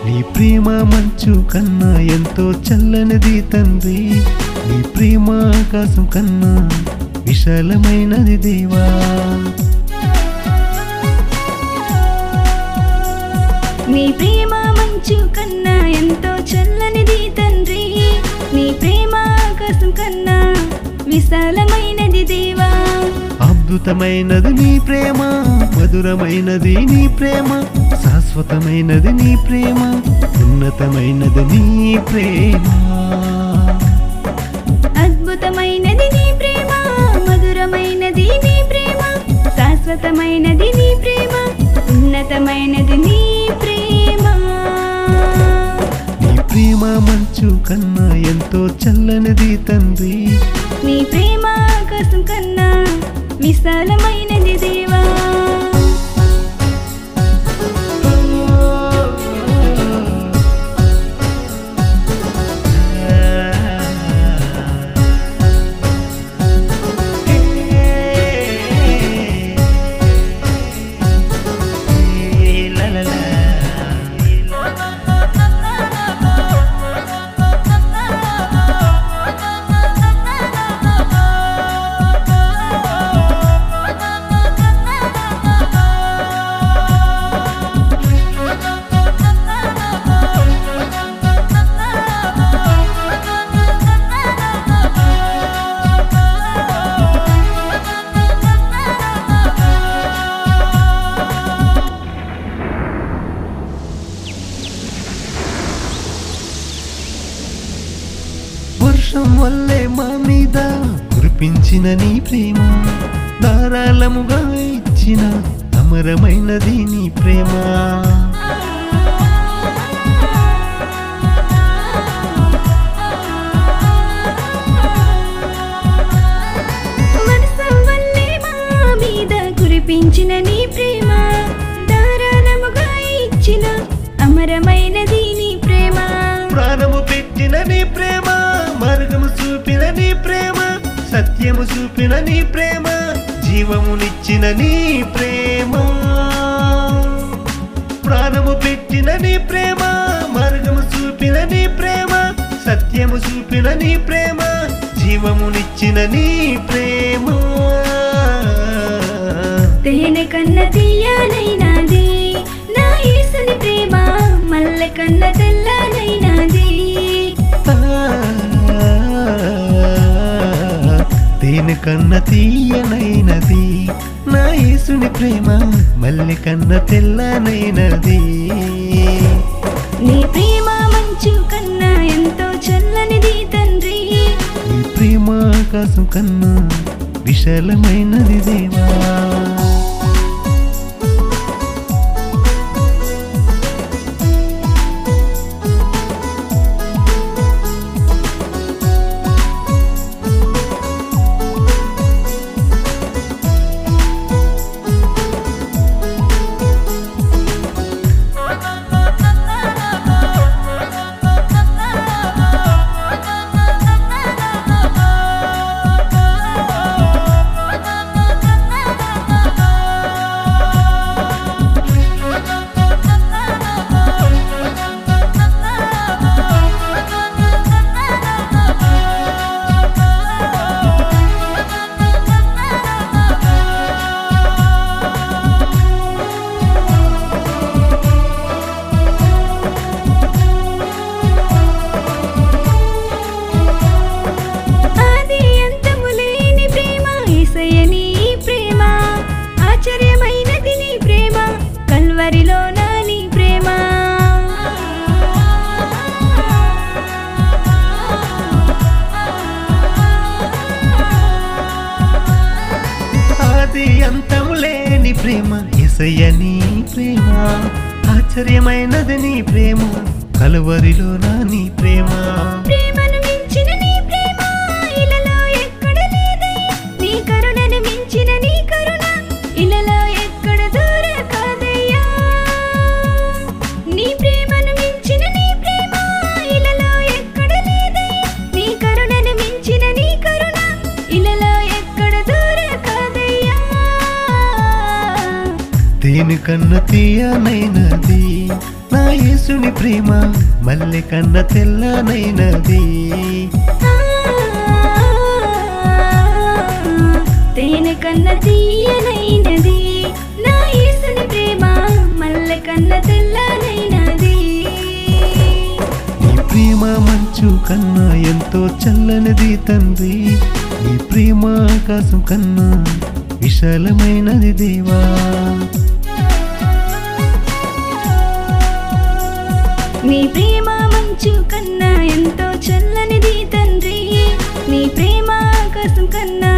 నీ ప్రేమ మంచు కన్నా ఎంతో చల్లనిది తండ్రి, నీ ప్రేమ ఆకాశం కన్నా విశాలమైనది దేవా. నీ ప్రేమ మంచు కన్నా ఎంతో చల్లనిది తండ్రి, నీ ప్రేమ ఆకాశం కన్నా విశాలమైనది దేవా. అద్భుతమైనది నీ ప్రేమ, మధురమైనది నీ ప్రేమ, శాశ్వతమైనది నీ ప్రేమ, ఉన్నతమైనది నీ ప్రేమ. అద్భుతమైనది నీ ప్రేమ, మధురమైనది నీ ప్రేమ, శాశ్వతమైనది నీ ప్రేమ, ఉన్నతమైనది నీ ప్రేమ. నీ ప్రేమ మంచు కన్నా ఎంతో చల్లనిది తండ్రి, నీ ప్రేమ ఆకాశం కన్నా విశాలమైనది దేవా. వర్షం వల్లే మా మీద కురిపించిన నీ ప్రేమ, ధారాళముగా ఇచ్చిన అమరమైనది నీ ప్రేమ. వర్షం వల్లే మా మీద కురిపించిన నీ ప్రేమ, ధారాళముగా ఇచ్చిన అమరమైనది నీ ప్రేమ. ప్రాణము పెట్టిన నీ ప్రేమ, మార్గము చూపిన నీ ప్రేమ, సత్యము చూపిన నీ ప్రేమ, జీవమునిచ్చిన నీ ప్రేమ. ప్రాణము పెట్టిన నీ ప్రేమ, మార్గము చూపిన నీ ప్రేమ, సత్యము చూపిన నీ ప్రేమ, జీవమునిచ్చిన నీ ప్రేమ. తేనె కన్న తీయనైనది నా యేసుని ప్రేమ, మల్లె కన్న తెల్లనైనది. తేనె కన్న తీయనైనది నా యేసుని ప్రేమ, మల్లె కన్న తెల్లనైనది. నీ ప్రేమ మంచు కన్నా ఎంతో చల్లనిది తండ్రి, నీ ప్రేమ ఆకాశం కన్నా విశాలమైనది దేవా. ఆశ్చర్యమైనది నీ ప్రేమ, కలువరిలో నా నీ ప్రేమ. ప్రేమను మించిన నీ ప్రేమ ఇలలో ఎక్కడ లేదయ్యా, నీ కరుణను మించిన నీ కరుణ ఇలలో ఎక్కడ దొరకదయ్యా. నీ ప్రేమను మించిన నీ ప్రేమ ఇలలో ఎక్కడ లేదయ్యా, నీ కరుణను మించిన నీ కరుణ ఇలలో ఎక్కడ దొరకదయ్యా. తేనె కన్న తీయనైనది నా యేసుని ప్రేమ, మల్లె కన్న తెల్లనైనది. తేనె కన్న తీయనైనది నా యేసుని ప్రేమ, మల్లె కన్న తెల్లనైనది. నీ ప్రేమ మంచు కన్నా ఎంతో చల్లనిది తండ్రి, నీ ప్రేమ ఆకాశం కన్నా విశాలమైనది దేవా. నీ ప్రేమ మంచు కన్నా ఎంతో చల్లనిది తండ్రి, నీ ప్రేమ ఆకాశం కన్నా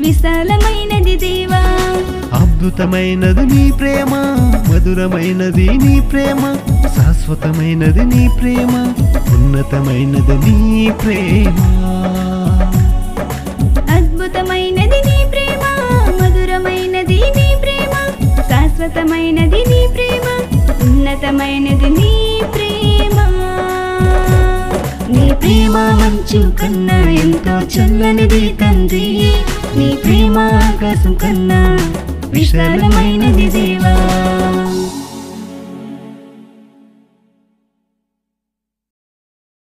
విశాలమైనది దేవా. అద్భుతమైనది నీ ప్రేమ, మధురమైనది నీ ప్రేమ, శాశ్వతమైనది నీ ప్రేమ, ఉన్నతమైనది నీ ప్రేమ. అద్భుతమైనది నీ ప్రేమ, మధురమైనది నీ ప్రేమ, శాశ్వతమైనది నీ ప్రేమ, ఉన్నతమైనది నీ ప్రేమ. నీ ప్రేమ మంచు కన్నా ఎంతో చల్లనిది తండ్రి, నీ ప్రేమ ఆకాశం కన్నా విశాలమైనది దేవా.